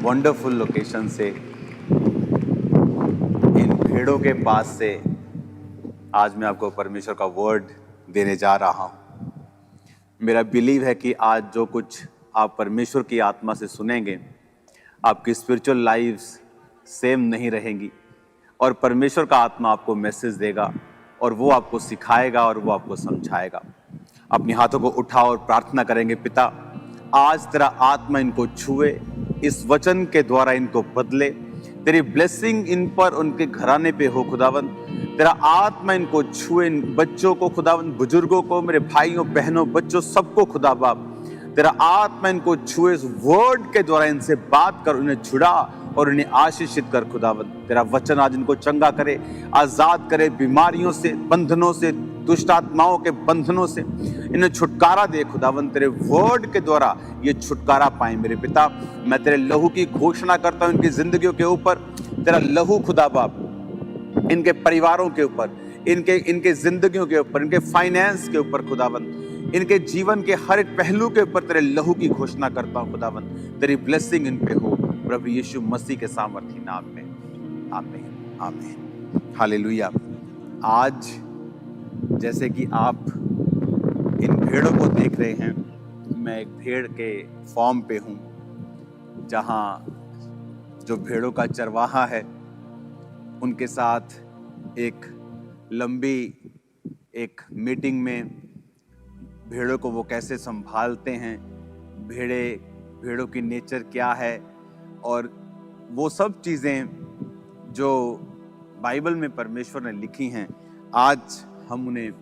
Wonderful location से, इन भेड़ों के पास से आज मैं आपको परमेश्वर का वर्ड देने जा रहा हूँ। मेरा बिलीव है कि आज जो कुछ आप परमेश्वर की आत्मा से सुनेंगे, आपकी स्पिरिचुअल लाइफ्स सेम नहीं रहेंगी और परमेश्वर का आत्मा आपको मैसेज देगा और वो आपको सिखाएगा और वो आपको समझाएगा। अपने हाथों को उठाओ और प्रार्थना करेंगे। पिता, आज तेरा आत्मा इनको छुए, इस वचन के द्वारा इनको बदले, तेरी ब्लेसिंग इन पर, उनके घराने पे हो खुदावन। तेरा आत्मा इनको छुए, इन बच्चों को खुदावन, बुजुर्गों को, मेरे भाइयों बहनों बच्चों सबको खुदा बाप, तेरा आत्मा इनको छुए, इस वर्ड के द्वारा इनसे बात कर, उन्हें छुड़ा और उन्हें आशीषित कर खुदावन। तेरा वचन आज इनको चंगा करे, आजाद करे, बीमारियों से, बंधनों से, दुष्ट आत्माओं के बंधनों से इन्हें छुटकारा दे खुदावन। तेरे वर्ड के द्वारा ये छुटकारा पाए मेरे पिता। मैं तेरे लहू की घोषणा करता हूं इनकी जिंदगियों के ऊपर। तेरा लहू खुदा बाप इनके परिवारों के ऊपर, इनके जिंदगियों के ऊपर, इनके फाइनेंस के ऊपर खुदावन, इनके जीवन के हर एक पहलू के ऊपर तेरे लहू की घोषणा करता हूं खुदावन। तेरी ब्लेसिंग इन पे हो प्रभु यीशु मसीह के सामर्थी नाम में, आमीन आमीन हालेलुया। आज जैसे कि आप इन भेड़ों को देख रहे हैं, मैं एक भेड़ के फॉर्म पे हूँ, जहाँ जो भेड़ों का चरवाहा है उनके साथ एक लंबी एक मीटिंग में भेड़ों को वो कैसे संभालते हैं, भेड़ों की नेचर क्या है और वो सब चीज़ें जो बाइबल में परमेश्वर ने लिखी हैं, आज हम उन्हें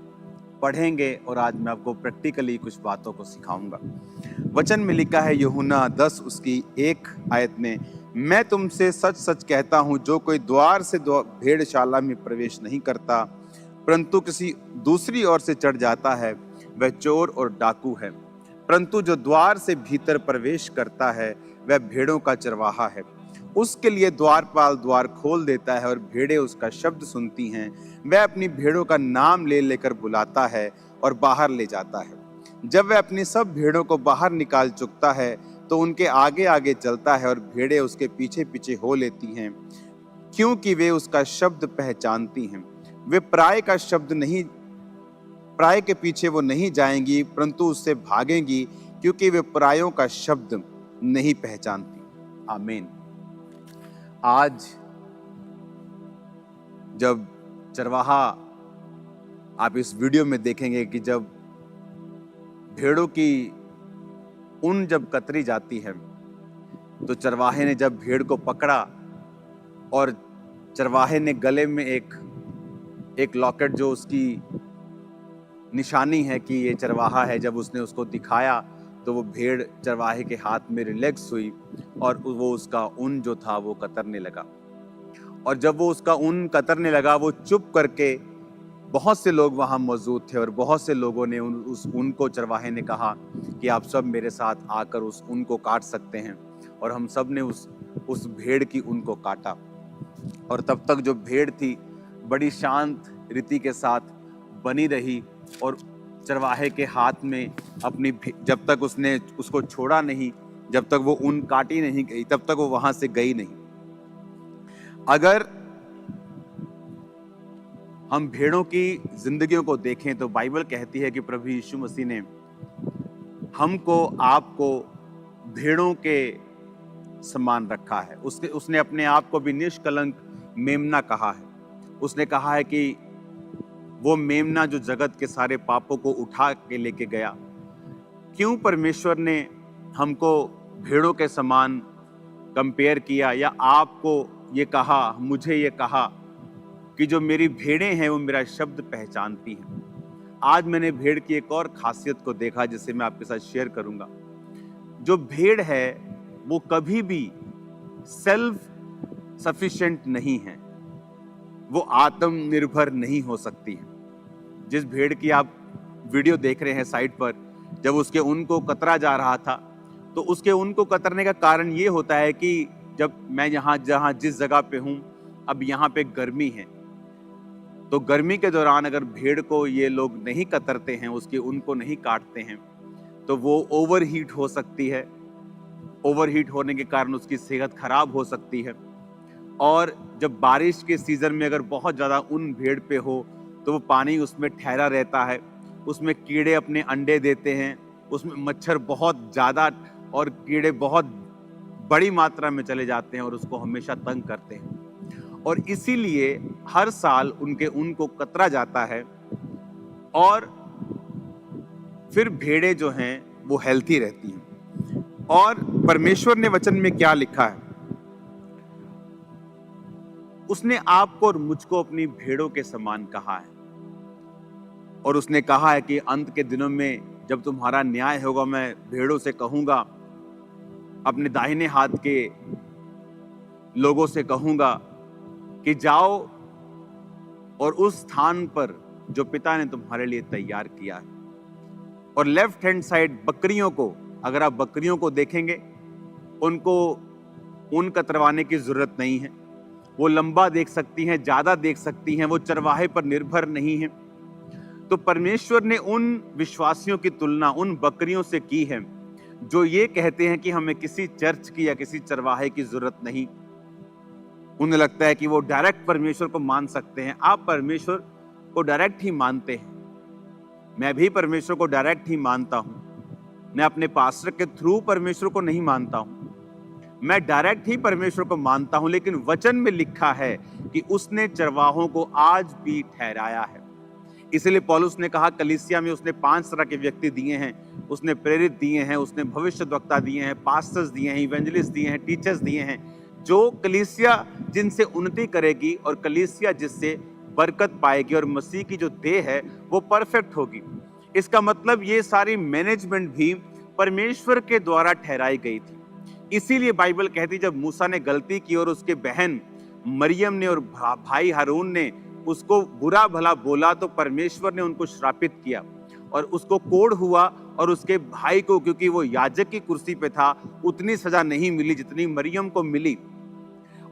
पढ़ेंगे और आज मैं आपको प्रैक्टिकली कुछ बातों को सिखाऊंगा। वचन में लिखा है यूहन्ना 10 उसकी 1 आयत में, मैं तुमसे सच सच कहता हूँ, जो कोई द्वार से भेड़शाला में प्रवेश नहीं करता परंतु किसी दूसरी ओर से चढ़ जाता है, वह चोर और डाकू है। परंतु जो द्वार से भीतर प्रवेश करता है वह भेड़ों का चरवाहा है। उसके लिए द्वारपाल द्वार खोल देता है और भेड़ें उसका शब्द सुनती हैं। वह अपनी भेड़ों का नाम ले लेकर बुलाता है और बाहर ले जाता है। जब वह अपनी सब भेड़ों को बाहर निकाल चुकता है तो उनके आगे आगे चलता है और भेड़ें उसके पीछे पीछे हो लेती हैं, क्योंकि वे उसका शब्द पहचानती हैं। वे पराये के पीछे वो नहीं जाएंगी परंतु उससे भागेंगी, क्योंकि वे परायों का शब्द नहीं पहचानती। आमीन। आज जब चरवाहा, आप इस वीडियो में देखेंगे कि जब भेड़ों की ऊन जब कतरी जाती है तो चरवाहे ने जब भेड़ को पकड़ा और चरवाहे ने गले में एक लॉकेट, जो उसकी निशानी है कि ये चरवाहा है, जब उसने उसको दिखाया तो वो भेड़ चरवाहे के हाथ में रिलैक्स हुई और वो उसका ऊन जो था वो कतरने लगा। और जब वो उसका ऊन कतरने लगा, वो चुप करके, बहुत से लोग वहाँ मौजूद थे और बहुत से लोगों ने उस ऊन को, चरवाहे ने कहा कि आप सब मेरे साथ आकर उस ऊन को काट सकते हैं। और हम सब ने उस भेड़ की ऊन को काटा। और तब तक जो भेड़ थी बड़ी शांत रीति के साथ बनी रही और चरवाहे के हाथ में अपनी, जब तक उसने उसको छोड़ा नहीं, जब तक वो ऊन काटी नहीं गई, तब तक वो वहां से गई नहीं। अगर हम भेड़ों की जिंदगियों को देखें तो बाइबल कहती है कि प्रभु यीशु मसीह ने हमको, आपको भेड़ों के समान रखा है। उसने अपने आप को भी निष्कलंक मेमना कहा है। उसने कहा है कि वो मेमना जो जगत के सारे पापों को उठा के लेके गया। क्यों परमेश्वर ने हमको भेड़ों के समान कंपेयर किया, या आपको ये कहा, मुझे ये कहा कि जो मेरी भेड़ें हैं वो मेरा शब्द पहचानती हैं। आज मैंने भेड़ की एक और खासियत को देखा जिसे मैं आपके साथ शेयर करूंगा। जो भेड़ है वो कभी भी सेल्फ सफिशिएंट नहीं है, वो आत्मनिर्भर नहीं हो सकती है। जिस भेड़ की आप वीडियो देख रहे हैं साइड पर, जब उसके ऊन को कतरा जा रहा था तो उसके ऊन को कतरने का कारण ये होता है कि जब मैं जहाँ जिस जगह पे हूँ, अब यहाँ पे गर्मी है, तो गर्मी के दौरान अगर भेड़ को ये लोग नहीं कतरते हैं, उसके ऊन को नहीं काटते हैं, तो वो ओवर हीट हो सकती है ओवरहीट होने के कारण उसकी सेहत खराब हो सकती है। और जब बारिश के सीजन में अगर बहुत ज़्यादा ऊन भेड़ पे हो तो वो पानी उसमें ठहरा रहता है, उसमें कीड़े अपने अंडे देते हैं, उसमें मच्छर बहुत ज़्यादा और कीड़े बहुत बड़ी मात्रा में चले जाते हैं और उसको हमेशा तंग करते हैं। और इसीलिए हर साल उनके ऊन को कतरा जाता है और फिर भेड़ें जो हैं वो हेल्थी रहती हैं। और परमेश्वर ने वचन में क्या लिखा है, उसने आपको और मुझको अपनी भेड़ों के समान कहा है। और उसने कहा है कि अंत के दिनों में जब तुम्हारा न्याय होगा, मैं भेड़ों से कहूंगा, अपने दाहिने हाथ के लोगों से कहूंगा कि जाओ और उस स्थान पर जो पिता ने तुम्हारे लिए तैयार किया है। और लेफ्ट हैंड साइड बकरियों को, अगर आप बकरियों को देखेंगे, उनको ऊन कतरवाने की जरूरत नहीं है, वो लंबा देख सकती हैं, ज्यादा देख सकती हैं, वो चरवाहे पर निर्भर नहीं है। तो परमेश्वर ने उन विश्वासियों की तुलना उन बकरियों से की है जो ये कहते हैं कि हमें किसी चर्च की या किसी चरवाहे की जरूरत नहीं। उन्हें लगता है कि वो डायरेक्ट परमेश्वर को मान सकते हैं। आप परमेश्वर को डायरेक्ट ही मानते हैं, मैं भी परमेश्वर को डायरेक्ट ही मानता हूं। मैं अपने पास्टर के थ्रू परमेश्वर को नहीं मानता हूं, मैं डायरेक्ट ही परमेश्वर को मानता हूं। लेकिन वचन में लिखा है कि उसने चरवाहों को आज भी ठहराया है। इसलिए पौलुस ने कहा, कलीसिया में उसने 5 तरह के व्यक्ति दिए हैं। उसने प्रेरित दिए हैं, उसने भविष्यद्वक्ता दिए हैं, पास्टर्स दिए हैं, इवेंजलिस्ट दिए हैं, टीचर्स दिए हैं, जो कलीसिया जिनसे उन्नति करेगी और कलीसिया जिससे बरकत पाएगी और मसीह की जो देह है वो परफेक्ट होगी। इसका मतलब ये सारी मैनेजमेंट भी परमेश्वर के द्वारा ठहराई गई थी। इसीलिए बाइबल कहती, जब मूसा ने गलती की और उसके बहन मरियम ने और भाई हारून ने उसको बुरा भला बोला, तो परमेश्वर ने उनको श्रापित किया और उसको कोढ़ हुआ। और उसके भाई को, क्योंकि वो याजक की कुर्सी पे था, उतनी सजा नहीं मिली जितनी मरियम को मिली।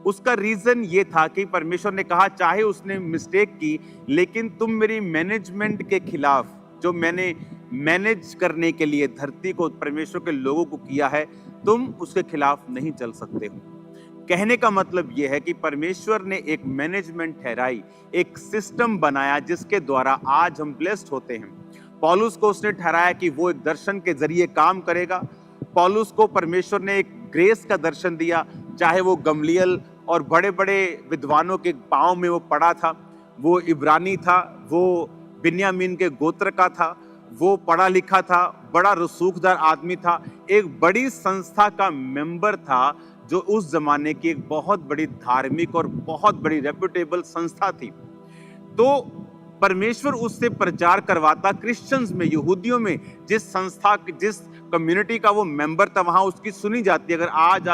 उसका रीजन ये था कि परमेश्वर ने कहा, चाहे उसने मिस्टेक की, लेकिन तुम मेरी मैनेजमेंट के खिलाफ, जो मैंने मैनेज करने के लिए धरती को, परमेश्वर के लोगों को किया है, तुम उसके खिलाफ नहीं चल सकते हो। कहने का मतलब यह है कि परमेश्वर ने एक मैनेजमेंट ठहराई, एक सिस्टम बनाया जिसके द्वारा आज हम ब्लेस्ड होते हैं। पौलुस को उसने ठहराया कि वो एक दर्शन के जरिए काम करेगा। पौलुस को परमेश्वर ने एक ग्रेस का दर्शन दिया, चाहे वो गमलियल और बड़े बड़े विद्वानों के पांव में वो पड़ा था, वो इब्रानी था, वो बिन्यामीन के गोत्र का था, वो पढ़ा लिखा था, बड़ा रसूखदार आदमी था, एक बड़ी संस्था का मेंबर था, जो उस जमाने की एक बहुत बड़ी धार्मिक और बहुत बड़ी रेप्यूटेबल संस्था थी। तो परमेश्वर उससे प्रचार करवाता क्रिश्चियंस में, यहूदियों में, जिस संस्था, जिस कम्युनिटी का वो मेंबर था, वहां उसकी सुनी जाती है। अगर आज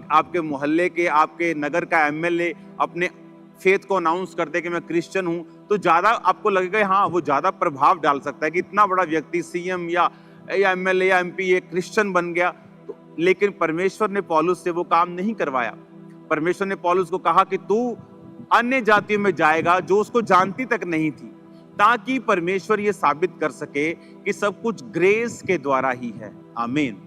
आपके मोहल्ले के, आपके नगर का एमएलए अपने फेथ को अनाउंस करते कि मैं क्रिश्चियन हूं, तो ज्यादा आपको लगेगा हाँ वो ज्यादा प्रभाव डाल सकता है कि इतना बड़ा व्यक्ति सीएम या एमएलए या एमपी ये क्रिश्चियन बन गया। तो लेकिन परमेश्वर ने पौलुस से वो काम नहीं करवाया। परमेश्वर ने पौलुस को कहा कि तू अन्य जातियों में जाएगा जो उसको जानती तक नहीं थी, ताकि परमेश्वर ये साबित कर सके कि सब कुछ ग्रेस के द्वारा ही है। आमीन।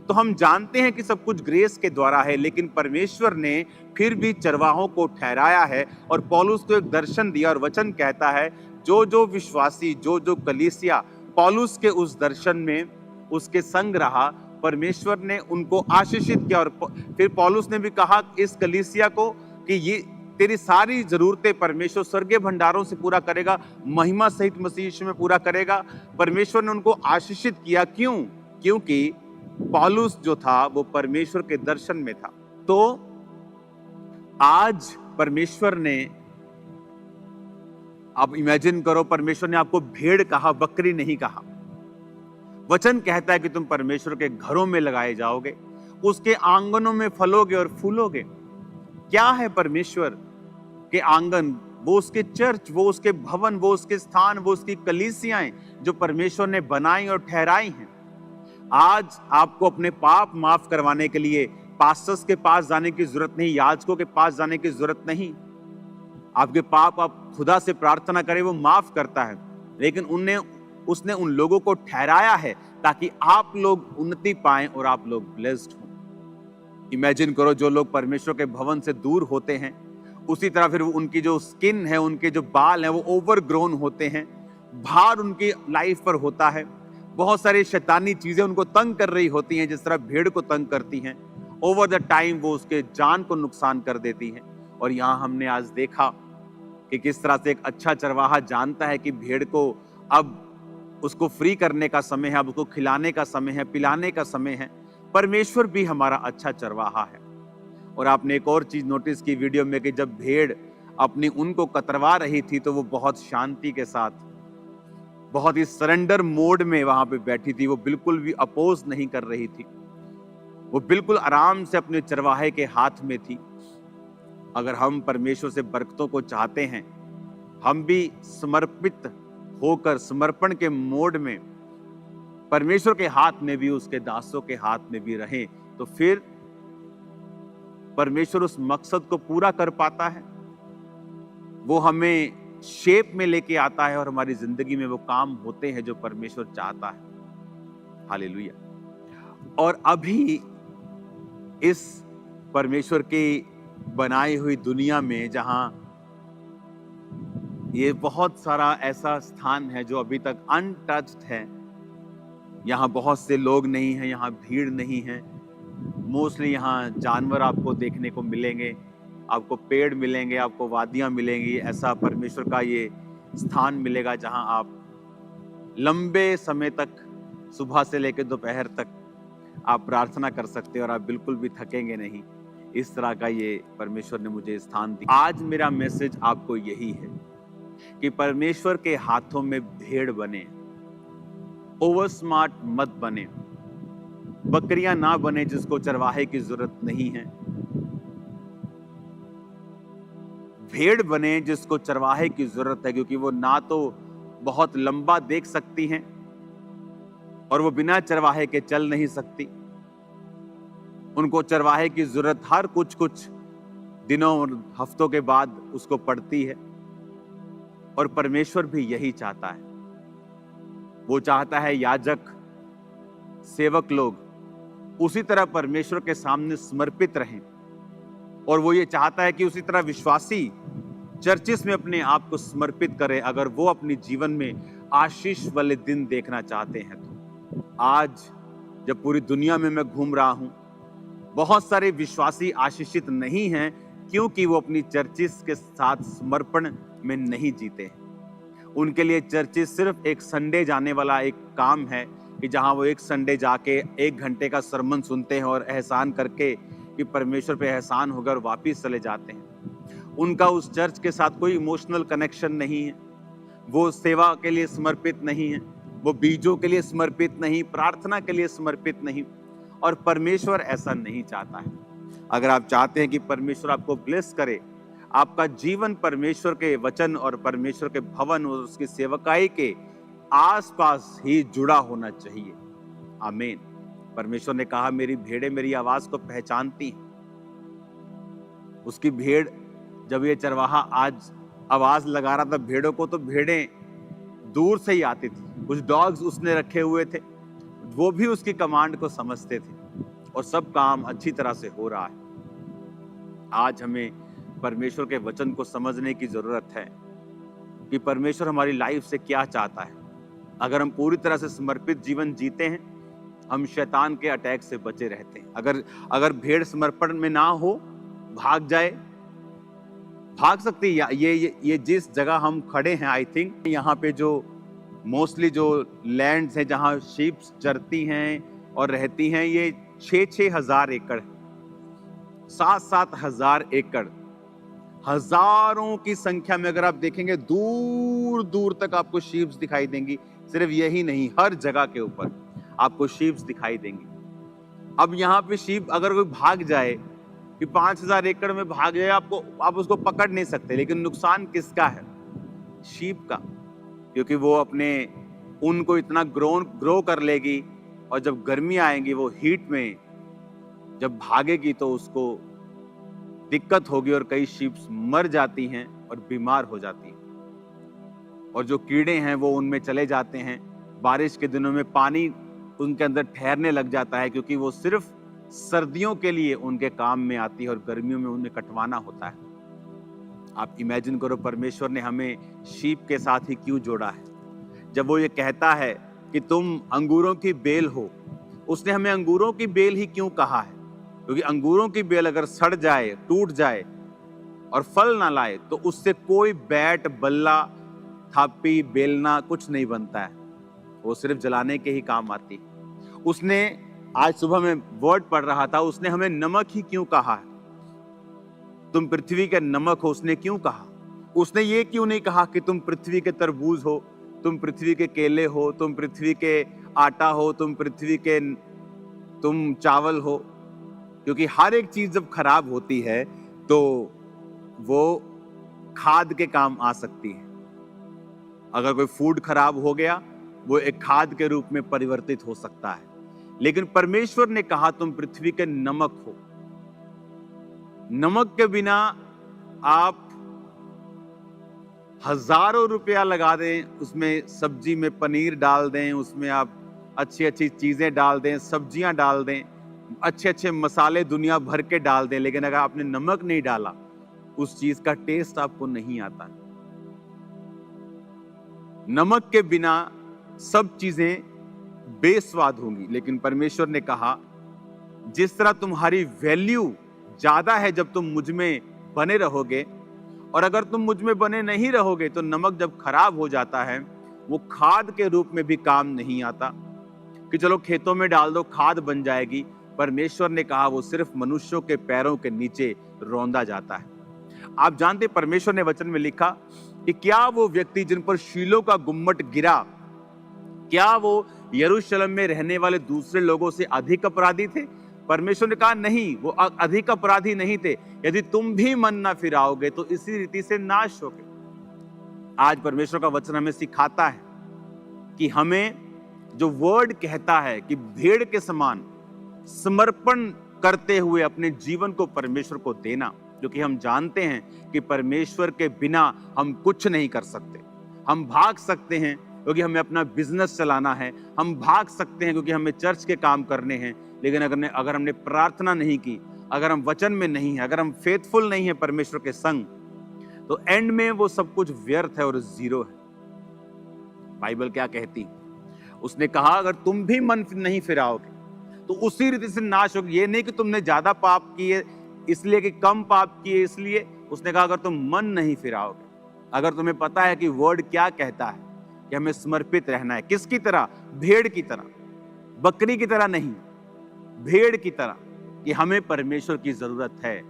तो हम जानते हैं कि सब कुछ ग्रेस के द्वारा है, लेकिन परमेश्वर ने फिर भी चरवाहों को ठहराया है और पौलुस को एक दर्शन दिया। और वचन कहता है, जो जो विश्वासी, जो जो कलीसिया पौलुस के उस दर्शन में उसके संग रहा, परमेश्वर ने उनको आशीषित किया। और फिर पौलुस ने भी कहा इस कलीसिया को कि ये तेरी सारी जरूरतें परमेश्वर स्वर्गीय भंडारों से पूरा करेगा, महिमा सहित मसीह यीशु में पूरा करेगा। परमेश्वर ने उनको आशीषित किया। क्यों? क्योंकि पौलुस जो था वो परमेश्वर के दर्शन में था। तो आज परमेश्वर ने, आप इमेजिन करो, परमेश्वर ने आपको भेड़ कहा, बकरी नहीं कहा। वचन कहता है कि तुम परमेश्वर के घरों में लगाए जाओगे, उसके आंगनों में फलोगे और फूलोगे। क्या है परमेश्वर के आंगन? वो उसके चर्च, वो उसके भवन, वो उसके स्थान, वो उसकी कलीसियाएं जो परमेश्वर ने बनाई और ठहराई हैं। आज आपको अपने पाप माफ करवाने के लिए पास्टर्स के पास जाने की जरूरत नहीं, याजकों के पास जाने की जरूरत नहीं। आपके पाप आप खुदा से प्रार्थना करें, वो माफ करता है। लेकिन उसने उन लोगों को ठहराया है ताकि आप लोग उन्नति पाएं और आप लोग ब्लेस्ड हों। इमेजिन करो, जो लोग परमेश्वर के भवन से दूर होते हैं, उसी तरह फिर उनकी जो स्किन है, उनके जो बाल हैं, वो ओवरग्रोन होते हैं, भार उनकी लाइफ पर होता है, बहुत सारी शैतानी चीजें उनको तंग कर रही होती हैं, जिस तरह भेड़ को तंग करती हैं। ओवर द टाइम वो उसके जान को नुकसान कर देती हैं। और यहाँ हमने आज देखा कि किस तरह से एक अच्छा चरवाहा जानता है कि भेड़ को अब उसको फ्री करने का समय है, अब उसको खिलाने का समय है, पिलाने का समय है। परमेश्वर भी हमारा अच्छा चरवाहा है। और आपने एक और चीज नोटिस की वीडियो में कि जब भेड़ अपनी ऊन को कतरवा रही थी तो वो बहुत शांति के साथ, बहुत ही सरेंडर मोड में वहां पे बैठी थी। वो बिल्कुल भी अपोज नहीं कर रही थी, वो बिल्कुल आराम से अपने चरवाहे के हाथ में थी। अगर हम परमेश्वर से बरकतों को चाहते हैं, हम भी समर्पित होकर समर्पण के मोड में परमेश्वर के हाथ में भी, उसके दासों के हाथ में भी रहें, तो फिर परमेश्वर उस मकसद को पूरा कर पाता है। वो हमें शेप में लेके आता है और हमारी जिंदगी में वो काम होते हैं जो परमेश्वर चाहता है। हालेलुया। और अभी इस परमेश्वर की बनाई हुई दुनिया में, जहां ये बहुत सारा ऐसा स्थान है जो अभी तक अनटच्ड है, यहाँ बहुत से लोग नहीं हैं, यहाँ भीड़ नहीं है। मोस्टली यहाँ जानवर आपको देखने को मिलेंगे, आपको पेड़ मिलेंगे, आपको वादियां मिलेंगी। ऐसा परमेश्वर का ये स्थान मिलेगा जहां आप लंबे समय तक, सुबह से लेकर दोपहर तक आप प्रार्थना कर सकते हैं और आप बिल्कुल भी थकेंगे नहीं। इस तरह का ये परमेश्वर ने मुझे स्थान दिया। आज मेरा मैसेज आपको यही है कि परमेश्वर के हाथों में भेड़ बने, ओवर स्मार्ट मत बने, बकरियां ना बने जिसको चरवाहे की जरूरत नहीं है, भेड़ बने जिसको चरवाहे की जरूरत है, क्योंकि वो ना तो बहुत लंबा देख सकती हैं और वो बिना चरवाहे के चल नहीं सकती। उनको चरवाहे की जरूरत हर कुछ कुछ दिनों और हफ्तों के बाद उसको पड़ती है। और परमेश्वर भी यही चाहता है। वो चाहता है याजक, सेवक लोग उसी तरह परमेश्वर के सामने समर्पित रहें, और वो ये चाहता है कि उसी तरह विश्वासी चर्चिस में अपने आप को समर्पित करें, अगर वो अपने जीवन में आशीष वाले दिन देखना चाहते हैं। तो आज जब पूरी दुनिया में मैं घूम रहा हूं, बहुत सारे विश्वासी आशीषित नहीं हैं, क्योंकि वो अपनी चर्चिस के साथ समर्पण में नहीं जीते हैं। उनके लिए चर्चिस सिर्फ एक संडे जाने वाला एक काम है, कि जहां वो एक संडे जाके 1 घंटे का सरमन सुनते हैं और एहसान करके कि परमेश्वर पे एहसान होकर वापिस चले जाते हैं। उनका उस चर्च के साथ कोई इमोशनल कनेक्शन नहीं है, वो सेवा के लिए समर्पित नहीं है, वो बीजों के लिए समर्पित नहीं, प्रार्थना के लिए समर्पित नहीं। और परमेश्वर ऐसा नहीं चाहता है। अगर आप चाहते हैं कि परमेश्वर आपको ब्लेस करे, आपका जीवन परमेश्वर के वचन और परमेश्वर के भवन और उसकी सेवकाई के आसपास ही जुड़ा होना चाहिए। आमीन। परमेश्वर ने कहा, मेरी भेड़ें मेरी आवाज को पहचानती हैं। उसकी भेड़, जब ये चरवाहा आज आवाज लगा रहा था भेड़ों को, तो भेड़ें दूर से ही आती थी। कुछ डॉग्स उसने रखे हुए थे, वो भी उसकी कमांड को समझते थे, और सब काम अच्छी तरह से हो रहा है। आज हमें परमेश्वर के वचन को समझने की जरूरत है कि परमेश्वर हमारी लाइफ से क्या चाहता है। अगर हम पूरी तरह से समर्पित जीवन जीते हैं, हम शैतान के अटैक से बचे रहते हैं। अगर भेड़ समर्पण में ना हो, भाग जाए, भाग सकती है। ये जिस जगह हम खड़े हैं, आई थिंक यहाँ पे जो मोस्टली जो लैंड्स हैं जहाँ शीप्स चरती हैं और रहती हैं, ये 6-6 हजार एकड़, 7-7 हजार एकड़, हजारों की संख्या में अगर आप देखेंगे, दूर दूर तक आपको शीप्स दिखाई देंगी। सिर्फ यही नहीं, हर जगह के ऊपर आपको शीप्स दिखाई देंगी। अब यहाँ पे शीप अगर कोई भाग जाए, कि 5000 एकड़ में भाग जाए, आप उसको पकड़ नहीं सकते। लेकिन नुकसान किसका है? शीप का, क्योंकि वो अपने ऊन को इतना ग्रो कर लेगी, और जब गर्मी आएंगी, वो हीट में जब भागेगी तो उसको दिक्कत होगी, और कई शीप्स मर जाती हैं और बीमार हो जाती हैं। और जो कीड़े हैं वो उनमें चले जाते हैं। बारिश के दिनों में पानी उनके अंदर ठहरने लग जाता है, क्योंकि वो सिर्फ सर्दियों के लिए उनके काम में आती है और गर्मियों में उन्हें कटवाना होता है। आप इमेजिन करो, परमेश्वर ने हमें शीप के साथ ही क्यों जोड़ा है। जब वो ये कहता है कि तुम अंगूरों की बेल हो, उसने हमें अंगूरों की बेल ही क्यों कहा है? क्योंकि अंगूरों की बेल अगर सड़ जाए, टूट जाए और फल ना लाए, तो उससे कोई बैट, बल्ला, थापी, बेलना कुछ नहीं बनता है। वो सिर्फ जलाने के ही काम आती। उसने, आज सुबह में वर्ड पढ़ रहा था, उसने हमें नमक ही क्यों कहा है? तुम पृथ्वी के नमक हो, उसने क्यों कहा? उसने ये क्यों नहीं कहा कि तुम पृथ्वी के तरबूज हो, तुम पृथ्वी के केले हो, तुम पृथ्वी के आटा हो, तुम चावल हो? क्योंकि हर एक चीज जब खराब होती है तो वो खाद के काम आ सकती है। अगर कोई फूड खराब हो गया, वो एक खाद के रूप में परिवर्तित हो सकता है। लेकिन परमेश्वर ने कहा तुम पृथ्वी के नमक हो। नमक के बिना आप हजारों रुपया लगा दें, उसमें सब्जी में पनीर डाल दें, उसमें आप अच्छी अच्छी चीजें डाल दें, सब्जियां डाल दें, अच्छे अच्छे मसाले दुनिया भर के डाल दें, लेकिन अगर आपने नमक नहीं डाला, उस चीज का टेस्ट आपको नहीं आता। नमक के बिना सब चीजें बेस्वाद होंगी। लेकिन परमेश्वर ने कहा, जिस तरह तुम्हारी वैल्यू ज्यादा है जब तुम मुझ में बने रहोगे, और अगर तुम मुझ में बने नहीं रहोगे तो नमक जब खराब हो जाता है, वो खाद के रूप में भी काम नहीं आता कि चलो खेतों में डाल दो, खाद बन जाएगी। परमेश्वर ने कहा वो सिर्फ मनुष्यों के पैरों के नीचे रौंदा जाता है। आप जानते, परमेश्वर ने वचन में लिखा कि क्या वो व्यक्ति जिन पर शीलो का गुम्मट गिरा, क्या वो यरूशलेम में रहने वाले दूसरे लोगों से अधिक अपराधी थे? परमेश्वर ने कहा नहीं, वो अधिक अपराधी नहीं थे। यदि तुम भी मन ना फिराओगे तो इसी रीति से नाश होगे। आज परमेश्वर का वचन हमें सिखाता है कि हमें जो वर्ड कहता है कि भेड़ के समान समर्पण करते हुए अपने जीवन को परमेश्वर को देना, क्योंकि हम जानते हैं कि परमेश्वर के बिना हम कुछ नहीं कर सकते। हम भाग सकते हैं क्योंकि हमें अपना बिजनेस चलाना है, हम भाग सकते हैं क्योंकि हमें चर्च के काम करने हैं, लेकिन अगर हमने प्रार्थना नहीं की, अगर हम वचन में नहीं है, अगर हम फेथफुल नहीं है परमेश्वर के संग, तो एंड में वो सब कुछ व्यर्थ है और जीरो है। बाइबल क्या कहती? उसने कहा अगर तुम भी मन नहीं फिराओगे तो उसी रीति से नाश होगी। ये नहीं कि तुमने ज्यादा पाप किए इसलिए, कि कम पाप किए इसलिए। उसने कहा अगर तुम मन नहीं फिराओगे, अगर तुम्हें पता है कि वर्ड क्या कहता है कि हमें समर्पित रहना है, किसकी तरह? भेड़ की तरह, बकरी की तरह नहीं, भेड़ की तरह, कि हमें परमेश्वर की जरूरत है,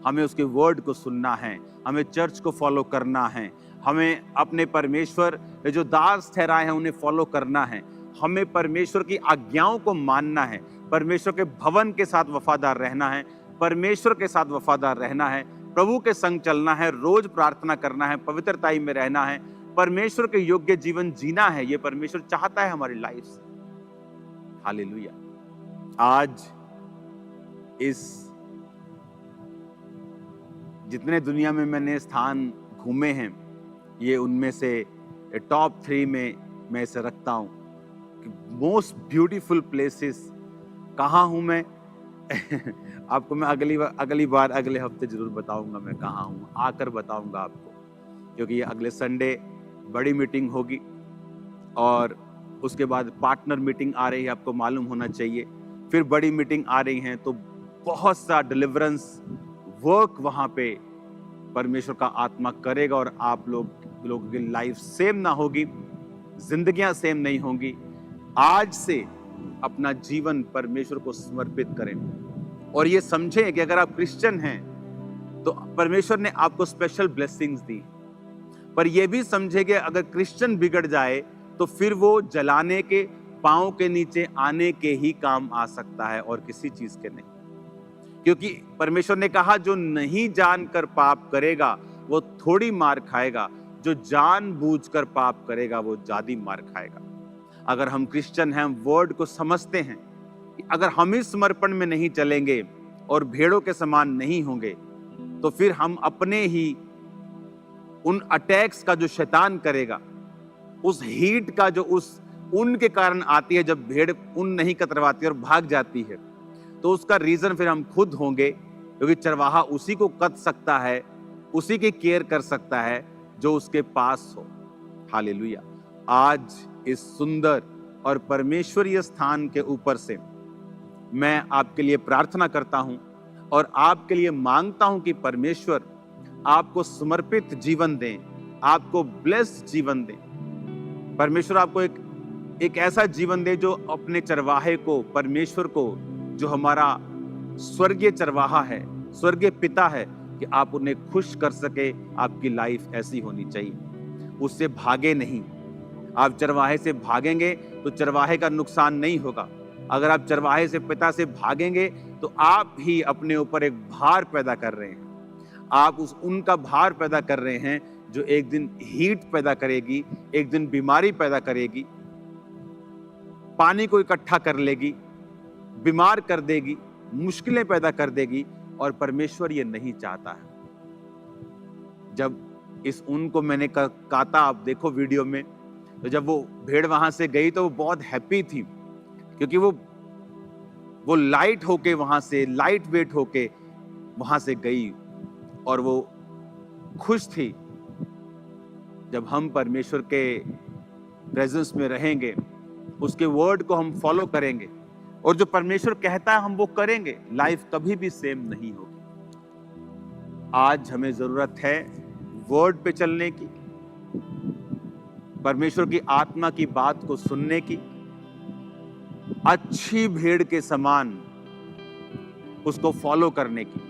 हमें उसके वर्ड को सुनना है, हमें चर्च को फॉलो करना है, हमें अपने परमेश्वर जो दास ठहराए हैं उन्हें फॉलो करना है, हमें परमेश्वर की आज्ञाओं को मानना है, परमेश्वर के भवन के साथ वफादार रहना है, परमेश्वर के साथ वफादार रहना है, प्रभु के संग चलना है, रोज प्रार्थना करना है, पवित्रताई में रहना है, परमेश्वर के योग्य जीवन जीना है। ये परमेश्वर चाहता है हमारी लाइफ से। हालेलुया। आज इस जितने दुनिया में मैंने स्थान घूमे हैं, ये उनमें से टॉप 3 में मैं इसे रखता हूं कि मोस्ट ब्यूटीफुल प्लेसेस कहाँ हूं मैं। आपको मैं अगली बार अगले हफ्ते जरूर बताऊंगा मैं कहाँ हूं, आकर बताऊंगा आपको, क्योंकि ये अगले संडे बड़ी मीटिंग होगी और उसके बाद पार्टनर मीटिंग आ रही है, आपको मालूम होना चाहिए। फिर बड़ी मीटिंग आ रही है, तो बहुत सा डिलीवरेंस वर्क वहां पे परमेश्वर का आत्मा करेगा और आप लोगों की लाइफ सेम ना होगी, जिंदगियां सेम नहीं होंगी। आज से अपना जीवन परमेश्वर को समर्पित करें और ये समझें कि अगर आप क्रिश्चियन हैं तो परमेश्वर ने आपको स्पेशल ब्लेसिंग्स दी, पर यह भी समझे कि अगर क्रिश्चियन बिगड़ जाए तो फिर वो जलाने के, पांव के नीचे आने के ही काम आ सकता है और किसी चीज के नहीं। क्योंकि परमेश्वर ने कहा जो नहीं जानकर पाप करेगा वो थोड़ी मार खाएगा, जो जानबूझकर पाप करेगा वो ज्यादा मार खाएगा। अगर हम क्रिश्चियन हैं, वर्ड को समझते हैं कि अगर हम इस समर्पण में नहीं चलेंगे और भेड़ों के समान नहीं होंगे, तो फिर हम अपने ही उन अटैक्स का जो शैतान करेगा, उस हीट का जो उस ऊन के कारण आती है, जब भेड़ ऊन नहीं कतरवाती और भाग जाती है, तो उसका रीजन फिर हम खुद होंगे, क्योंकि चरवाहा उसी को कत सकता है, उसी की केयर कर सकता है जो उसके पास हो। हालेलुया। आज इस सुंदर और परमेश्वरीय स्थान के ऊपर से मैं आपके लिए प्रार्थना करता हूं और आपके लिए मांगता हूं कि परमेश्वर आपको समर्पित जीवन दें, आपको ब्लेस्ड जीवन दें। परमेश्वर आपको एक ऐसा जीवन दे जो अपने चरवाहे को, परमेश्वर को, जो हमारा स्वर्गीय चरवाहा है, स्वर्गीय पिता है, कि आप उन्हें खुश कर सके। आपकी लाइफ ऐसी होनी चाहिए, उससे भागे नहीं। आप चरवाहे से भागेंगे तो चरवाहे का नुकसान नहीं होगा। अगर आप चरवाहे से, पिता से भागेंगे तो आप ही अपने ऊपर एक भार पैदा कर रहे हैं। आप उनका भार पैदा कर रहे हैं जो एक दिन हीट पैदा करेगी, एक दिन बीमारी पैदा करेगी, पानी को इकट्ठा कर लेगी, बीमार कर देगी, मुश्किलें पैदा कर देगी। और परमेश्वर ये नहीं चाहता है। जब इस ऊन को मैंने काता, आप देखो वीडियो में, तो जब वो भेड़ वहां से गई तो वो बहुत हैप्पी थी, क्योंकि वो लाइट होके वहां से, लाइट वेट होके वहां से गई और वो खुश थी। जब हम परमेश्वर के प्रेजेंस में रहेंगे, उसके वर्ड को हम फॉलो करेंगे और जो परमेश्वर कहता है हम वो करेंगे, लाइफ कभी भी सेम नहीं होगी। आज हमें जरूरत है वर्ड पे चलने की, परमेश्वर की आत्मा की बात को सुनने की, अच्छी भेड़ के समान उसको फॉलो करने की।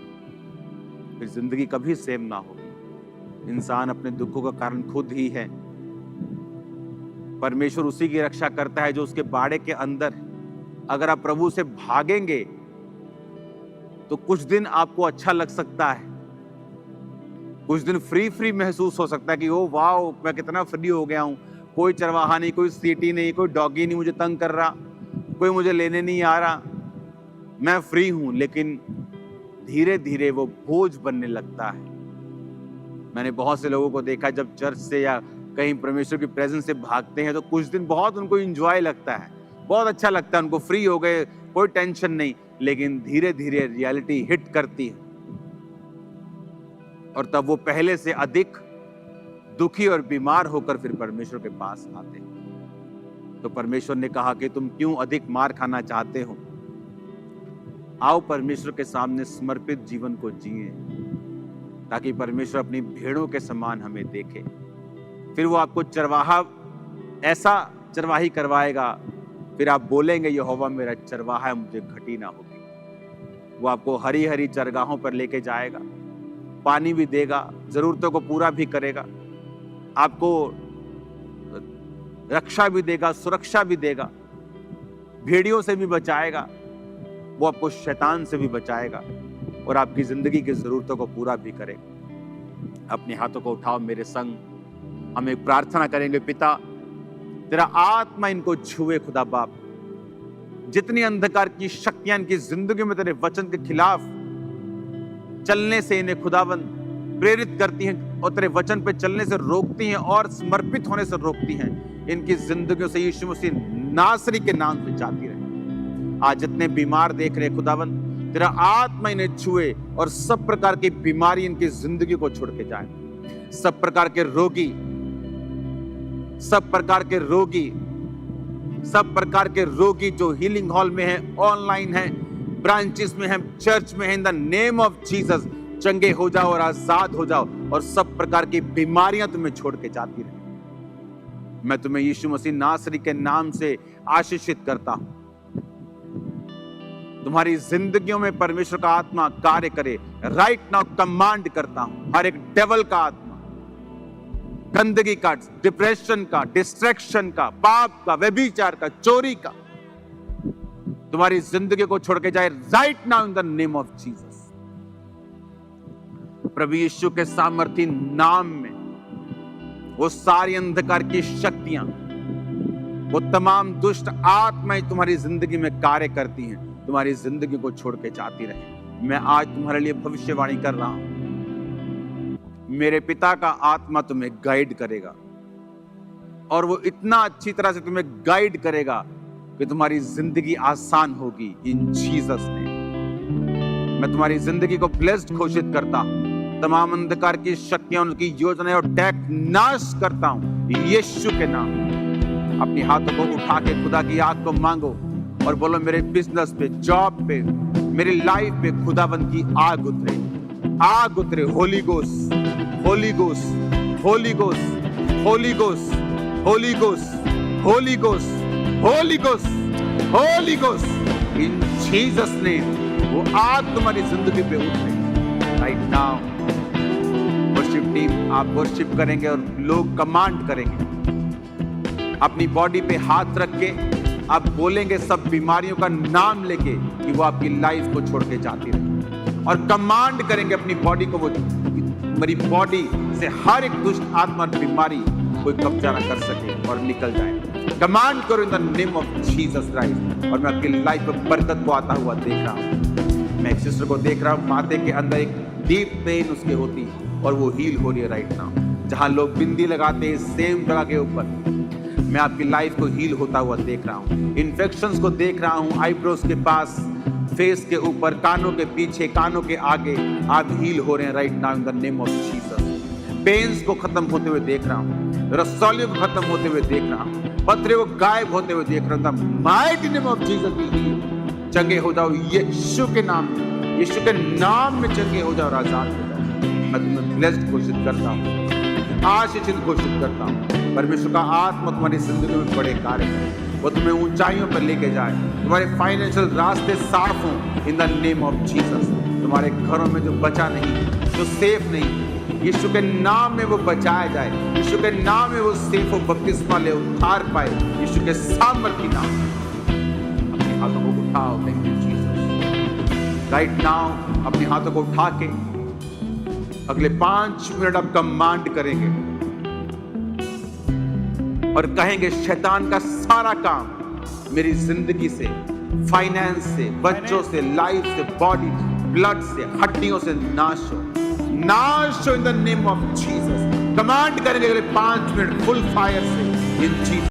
फिर जिंदगी कभी सेम ना होगी। इंसान अपने दुखों का कारण खुद ही है। परमेश्वर उसी की रक्षा करता है जो उसके बाड़े के अंदर है। अगर आप प्रभु से भागेंगे तो कुछ दिन आपको अच्छा लग सकता है, कुछ दिन फ्री महसूस हो सकता है कि ओ वाओ, मैं कितना फ्री हो गया हूं, कोई चरवाहा नहीं, कोई सीटी नहीं, कोई डॉगी नहीं मुझे तंग कर रहा, कोई मुझे लेने नहीं आ रहा, मैं फ्री हूं। लेकिन धीरे धीरे वो बोझ बनने लगता है। मैंने बहुत से लोगों को देखा, जब चर्च से या कहीं परमेश्वर की प्रेजेंस से भागते हैं तो कुछ दिन बहुत उनको एंजॉय लगता है, बहुत अच्छा लगता है, उनको फ्री हो गए, कोई टेंशन नहीं। लेकिन धीरे धीरे रियलिटी हिट करती है और तब वो पहले से अधिक दुखी और बीमार होकर फिर परमेश्वर के पास आते हैं। तो परमेश्वर ने कहा कि तुम क्यों अधिक मार खाना चाहते हो, आओ परमेश्वर के सामने समर्पित जीवन को जिए, ताकि परमेश्वर अपनी भेड़ों के समान हमें देखे। फिर वो आपको चरवाहा, ऐसा चरवाही करवाएगा, फिर आप बोलेंगे यहोवा मेरा चरवाहा है, मुझे घटी ना होगी। वो आपको हरी हरी चरगाहों पर लेके जाएगा, पानी भी देगा, जरूरतों को पूरा भी करेगा, आपको रक्षा भी देगा, सुरक्षा भी देगा, भेड़ियों से भी बचाएगा, वो आपको शैतान से भी बचाएगा और आपकी जिंदगी की जरूरतों को पूरा भी करेगा। अपने हाथों को उठाओ मेरे संग, हम एक प्रार्थना करेंगे। पिता, तेरा आत्मा इनको छुए खुदा बाप। जितनी अंधकार की शक्तियां इनकी जिंदगी में तेरे वचन के खिलाफ चलने से इन्हें खुदावन प्रेरित करती हैं और तेरे वचन पे चलने से रोकती हैं और समर्पित होने से रोकती हैं, इनकी जिंदगियों से यीशु मसीह नासरी के नाम से जाती रहे। आज जितने बीमार देख रहे खुदावन, तेरा आत्मा इन्हें छुए और सब प्रकार की बीमारी इनकी जिंदगी को छोड़ के जाए। सब प्रकार के रोगी, सब प्रकार के रोगी, सब प्रकार के रोगी जो हीलिंग हॉल में है, ऑनलाइन है, ब्रांचेस में है, चर्च में है, in the name of Jesus चंगे हो जाओ और आजाद हो जाओ और सब प्रकार की बीमारियां तुम्हें छोड़ के जाती रहे। मैं तुम्हें यीशु मसीह नासरी के नाम से आशीषित करता हूं। तुम्हारी जिंदगियों में परमेश्वर का आत्मा कार्य करे। राइट नाउ कमांड करता हूं, हर एक डेविल का आत्मा, गंदगी का, डिप्रेशन का, डिस्ट्रैक्शन का, पाप का, व्यभिचार का, चोरी का, तुम्हारी जिंदगी को छोड़ के जाए right now in the name of Jesus. प्रभु यीशु के सामर्थी नाम में वो सारी अंधकार की शक्तियां, वो तमाम दुष्ट आत्माएं तुम्हारी जिंदगी में कार्य करती हैं, तुम्हारी जिंदगी को छोड़ के जाती रहे। मैं आज तुम्हारे लिए भविष्यवाणी कर रहा हूं, मेरे पिता का आत्मा तुम्हें गाइड करेगा, और वो इतना अच्छी तरह से तुम्हें गाइड करेगा कि तुम्हारी जिंदगी आसान होगी। इन जीसस नेम मैं तुम्हारी जिंदगी को ब्लेस्ड घोषित करता हूं। तमाम अंधकार की शक्तियां, उनकी योजनाएं और टैग नाश करता हूं यीशु के नाम। अपनी हाथों को उठा के खुदा की आग को मांगो और बोलो, मेरे बिजनेस पे, जॉब पे, मेरी लाइफ पे खुदाबंद की आग उतरे, आग उतरे। Holi ghost, Holi ghost, Holi ghost, Holi ghost, Holi ghost, Holi ghost, Holi ghost, Holi ghost. इन जीसस नेम वो आग तुम्हारी जिंदगी पे उतरे राइट नाउ। वर्शिप टीम, आप वर्शिप करेंगे और लोग कमांड करेंगे। अपनी बॉडी पे हाथ रख के आप बोलेंगे सब बीमारियों का नाम लेके कि वो आपकी लाइफ को छोड़ के जाती रहे, और कमांड करेंगे अपनी बॉडी को, वो मेरी बॉडी से हर एक दुष्ट आत्मा बीमारी कोई कब्जा ना कर सके और निकल जाए। कमांड करो इन the name of Jesus Christ. और मैं आपकी लाइफ में बरकत को आता हुआ देख रहा हूँ। मैं एक सिस्टर को देख रहा हूँ, माथे के अंदर एक डीप पेन उसके होती है और वो हील हो रही है राइट नाउ। जहां लोग बिंदी लगाते हैं सेम जगह के ऊपर, मैं आपकी लाइफ को हील होता हुआ देख रहा हूँ। इन्फेक्शंस को देख रहा हूँ, आईब्रोज के पास, फेस के ऊपर, कानों के पीछे, कानों के आगे आप हील हो रहे हैं right now in the name of Jesus. Pains को खत्म होते हुए देख रहा हूँ, रसौलियों को खत्म होते हुए देख रहा हूँ, पत्थरे को गायब होते हुए देख रहा हूँ। Mighty name of Jesus be healed. चंगे हो जाओ यीशु के नाम में, यीशु के नाम में चंगे हो जाओ, आजाद हो जाओ। मैं तुम्हें ब्लेस्ड घोषित करता हूँ, आशीषित घोषित करता हूँ। परमेश्वर का आत्मा तुम्हारी जिंदगी में बड़े कार्य करे, वो तुम्हें ऊंचाइयों पर लेके जाए, तुम्हारे फाइनेंशियल रास्ते साफ हों इन द नेम ऑफ जीसस। तुम्हारे घरों में जो बचा नहीं, जो सेफ नहीं, यीशु के नाम में वो बचाया जाए, यीशु के नाम में वो सेफ हो, बपतिस्मा ले, उद्धार पाए यीशु के सामर्थ्य नाम। अपने हाथों को उठाओ, thank you Jesus. Right now अपने हाथों को उठा के अगले 5 मिनट आप कमांड करेंगे और कहेंगे, शैतान का सारा काम मेरी जिंदगी से, फाइनेंस से, बच्चों से, लाइफ से, बॉडी, ब्लड से, हड्डियों से नाश हो, नाश हो इन the name of Jesus. Command करेंगे अगले 5 मिनट फुल फायर से इन जीसस।